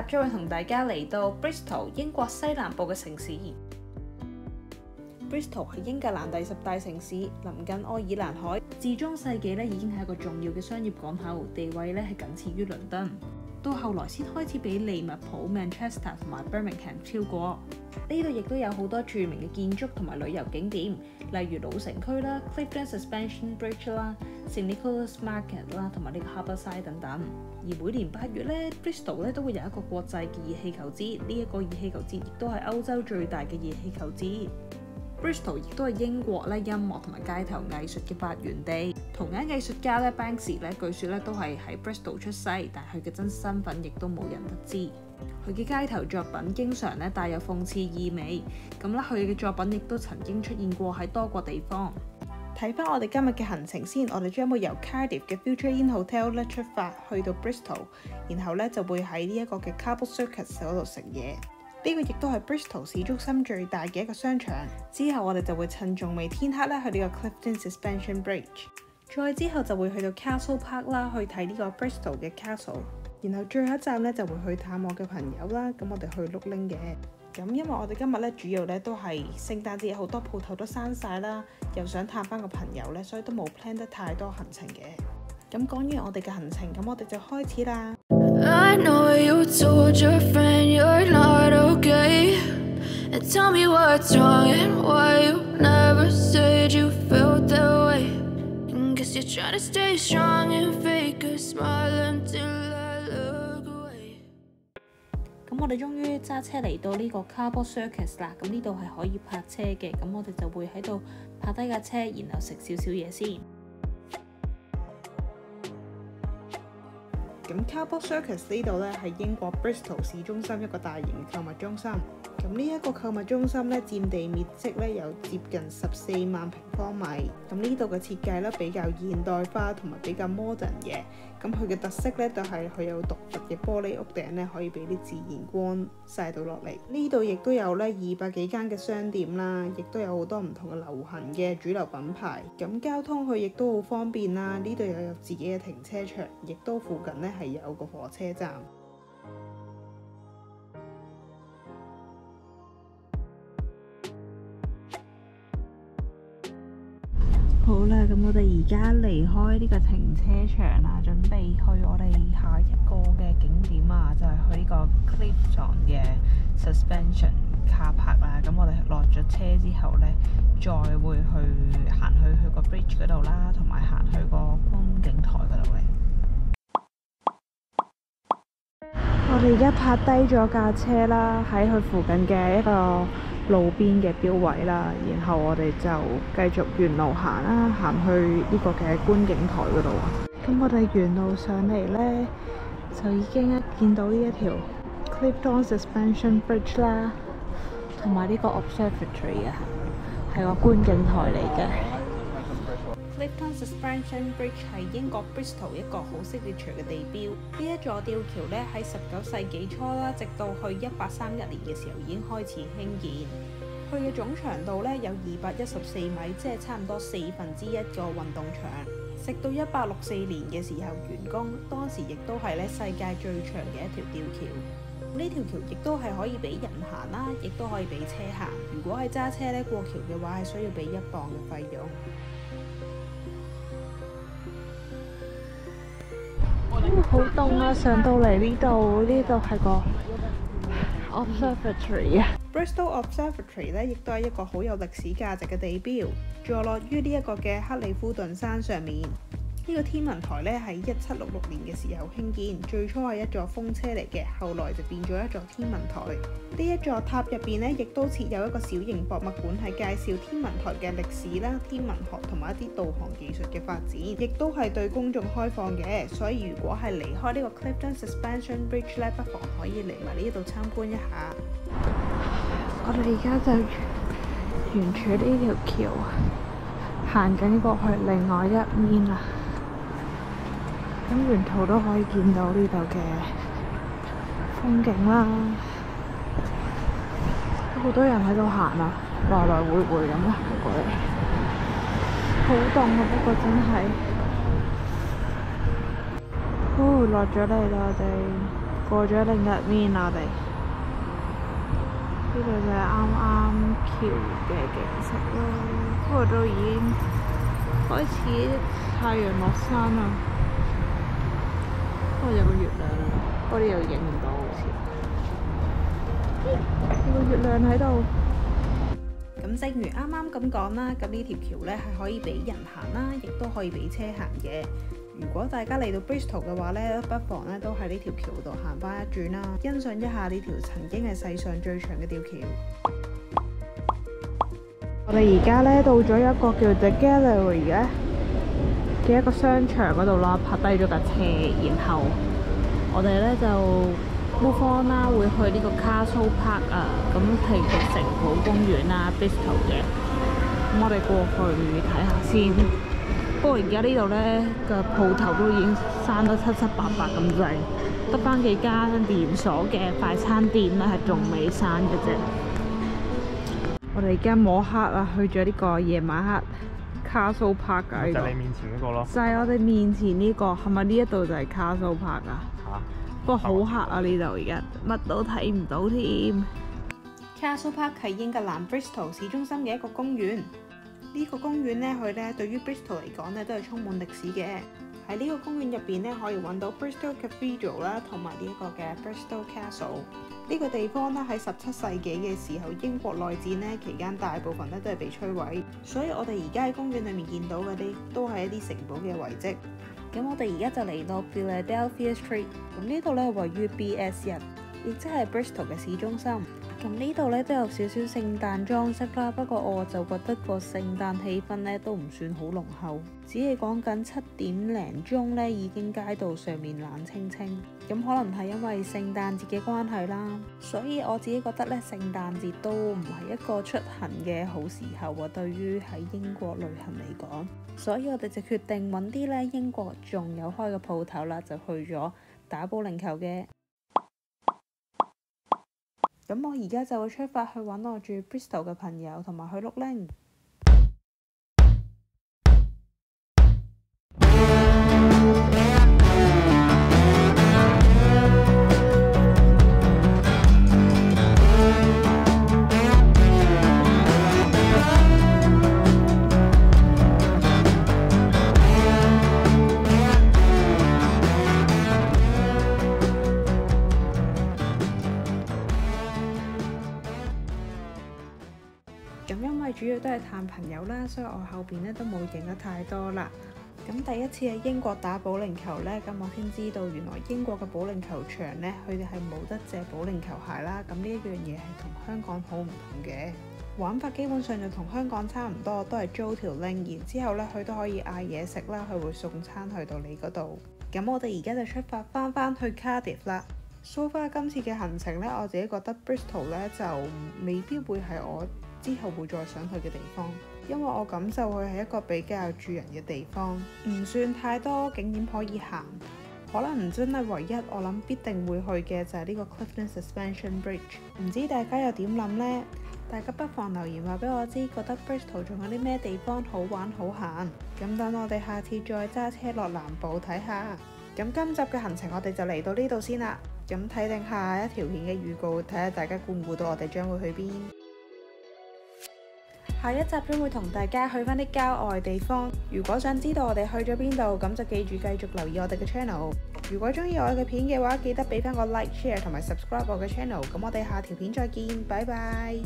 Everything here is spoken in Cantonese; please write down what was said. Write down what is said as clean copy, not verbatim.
將會同大家嚟到 Bristol 英國西南部嘅城市。Bristol 係英格蘭第10大城市，臨近愛爾蘭海，自中世紀咧已經係一個重要嘅商業港口，地位咧係僅次於倫敦。到後來先開始俾利物浦、Manchester 同埋 Birmingham 超過。呢度亦都有好多著名嘅建築同埋旅遊景點，例如老城區啦、Clifton Suspension Bridge 啦、St Nicholas Market 啦，同埋呢個 Harborside 等等。而每年8月咧 ，Bristol 咧都會有一個國際嘅熱氣球節，呢一個熱氣球節亦都係歐洲最大嘅熱氣球節。Bristol 亦都係英國咧音樂同埋街頭藝術嘅發源地。塗鴉藝術家咧 Banksy 咧，據說咧都係喺 Bristol 出世，但佢嘅真身份亦都冇人得知。佢嘅街頭作品經常咧帶有諷刺意味，咁咧佢嘅作品亦都曾經出現過喺多個地方。睇翻我哋今日嘅行程先，我哋將會由 Cardiff 嘅 Future Inn Hotel 咧出發去到 Bristol， 然後咧就會喺呢一個嘅 Cable Circus 嗰度食嘢。呢個亦都係 Bristol 市中心最大嘅一個商場。之後我哋就會趁仲未天黑咧去呢個 Clifton Suspension Bridge， 再之後就會去到 Castle Park 啦，去睇呢個 Bristol 嘅 Castle。然後最後一站咧就會去探我嘅朋友啦。咁我哋去碌拎嘅。咁因為我哋今日咧主要咧都係聖誕節，好多鋪頭都閂晒啦，又想探翻個朋友咧，所以都冇 plan 得太多行程嘅。咁講完我哋嘅行程，咁我哋就開始啦。I know you told your friend you're not okay, and tell me what's wrong and why you never said you felt that way. And guess you're trying to stay strong and fake a smile until I look away. 咁我哋終於揸車嚟到呢個 Cable Circus 啦。咁呢度係可以泊車嘅，咁我哋就會喺度泊低架車，然後食少少嘢先。咁 Cable Circus 呢度咧係英國 Bristol 市中心一個大型嘅購物中心。咁呢一個購物中心咧佔地面積咧有接近14萬平方米。咁呢度嘅設計咧比較現代化同埋比較 modern 嘅。咁佢嘅特色咧就係佢有獨特嘅玻璃屋頂咧，可以俾啲自然光曬到落嚟。呢度亦都有咧200幾間嘅商店啦，亦都有好多唔同嘅流行嘅主流品牌。咁交通佢亦都好方便啦。呢度又有自己嘅停車場，亦都附近咧係有個火車站。好啦，咁我哋而家離開呢個停車場啦，準備去我哋下一個嘅景點啊，就係去呢個 Clifton 嘅 Suspension Car Park 啦。咁我哋落咗車之後呢，再會行去個 bridge 嗰度啦，同埋行去個觀景台嗰度嘅。我哋而家泊低咗架車啦，喺佢附近嘅一個路邊嘅標位啦，然後我哋就繼續沿路行啦，行去呢個嘅觀景台嗰度。咁我哋沿路上嚟呢，就已經見到呢一條 Clifton Suspension Bridge 啦，同埋呢個 Observatory 啊，係個觀景台嚟嘅。Clifton Suspension Bridge 係英國 Bristol 一個好signature嘅地標。呢一座吊橋咧喺19世紀初啦，直到去1831年嘅時候已經開始興建。佢嘅總長度咧有214米，即係差唔多1/4個運動場。直到1864年嘅時候完工，當時亦都係咧世界最長嘅一條吊橋。呢條橋亦都係可以俾人行啦，亦都可以俾車行。如果係揸車咧過橋嘅話，係需要俾1磅嘅費用。好凍啊！上到嚟呢度係個 Observatory 啊。Bristol Observatory 咧，亦都係一個好有歷史價值嘅地標，坐落於呢一個嘅克里夫頓山上面。呢個天文台咧喺1766年嘅時候興建，最初係一座風車嚟嘅，後來就變咗一座天文台。呢一座塔入邊咧，亦都設有一個小型博物館，係介紹天文台嘅歷史啦、天文學同埋一啲導航技術嘅發展，亦都係對公眾開放嘅。所以如果係離開呢個 Clifton Suspension Bridge 咧，不妨可以嚟埋呢度參觀一下。我哋而家就沿住呢條橋行緊過去另外一面啦。咁沿途都可以見到呢度嘅風景啦，好多人喺度行啊，來來回回咁行過嚟，好凍啊！不過真係，落咗嚟啦，我哋過咗另一面啦，我哋呢度就係啱啱橋嘅景色咯。不過都已經開始太陽落山啦。不過有個月亮，不過呢度影唔到好似。有個月亮喺度。咁正如啱啱咁講啦，咁呢條橋呢係可以俾人行啦，亦都可以俾車行嘅。如果大家嚟到 Bristol 嘅話呢，不妨呢都喺呢條橋度行翻一轉啦，欣賞一下呢條曾經係世上最長嘅吊橋。我哋而家呢到咗一個叫 The Gallery 嘅一個商場嗰度啦，泊低咗架車，然後我哋呢就 move on 啦，會去呢個 Castle Park 啊，咁係個城堡公園啦 ，Bristol 嘅。咁我哋過去睇下先。不過而家呢度呢個鋪頭都已經閂得七七八八咁滯，得返幾間連鎖嘅快餐店呢係仲未閂嘅啫。我哋而家摸黑啊，去咗呢個夜晚黑 Castle Park 啊，就係你面前嗰個咯。就係我哋面前呢個，係咪呢一度就係 Castle Park 啊？嚇！不過好黑啊，呢度而家乜都睇唔到添。Castle Park 係英格蘭 Bristol 市中心嘅一個公園。呢個公園呢，佢呢對於 Bristol 嚟講呢，都係充滿歷史嘅。喺呢個公園入邊呢，可以揾到 Bristol Cathedral 啦，同埋呢一個嘅 Bristol Castle。呢個地方呢，喺17世紀嘅時候，英國內戰呢期間，大部分呢都係被摧毀。所以我哋而家喺公園裏面見到嘅呢，都係一啲城堡嘅遺跡。咁我哋而家就嚟到 Philadelphia Street。咁呢度呢，位於 BS1，亦即係 Bristol 嘅市中心。咁呢度咧都有少少聖誕裝飾啦，不過我就覺得個聖誕氣氛咧都唔算好濃厚，只係講緊7點零鐘咧已經街道上面冷清清。咁可能係因為聖誕節嘅關係啦，所以我自己覺得咧聖誕節都唔係一個出行嘅好時候啊，對於喺英國旅行嚟講，所以我哋就決定揾啲咧英國仲有開嘅鋪頭啦，就去咗打保齡球嘅。咁我而家就會出發去揾我住 Bristol 嘅朋友，同埋去碌鈴。咁因為主要都係探朋友啦，所以我後邊咧都冇影得太多啦。咁第一次喺英國打保齡球呢，咁我先知道原來英國嘅保齡球場呢，佢哋係冇得借保齡球鞋啦。咁呢一樣嘢係同香港好唔同嘅，玩法基本上就同香港差唔多，都係租條 link，然之後呢佢都可以嗌嘢食啦，佢會送餐去到你嗰度。咁我哋而家就出發翻去 Cardiff 啦。So far 今次嘅行程呢，我自己覺得 Bristol 呢就未必會係我之後會再想去嘅地方，因為我感受佢係一個比較住人嘅地方，唔算太多景點可以行。可能真係唯一我諗必定會去嘅就係呢個 Clifton Suspension Bridge。唔知大家又點諗呢？大家不妨留言話俾我知，覺得 Bristol 仲有啲咩地方好玩好行。咁等我哋下次再揸車落南部睇下。咁今集嘅行程我哋就嚟到呢度先啦。咁睇定下一條片嘅預告，睇下大家估唔估到我哋將會去邊。下一集將會同大家去返啲郊外地方。如果想知道我哋去咗邊度，咁就記住繼續留意我哋嘅 channel。如果中意我嘅片嘅話，記得俾返個 like、share 同埋 subscribe 我嘅 channel。咁我哋下條片再見，拜拜。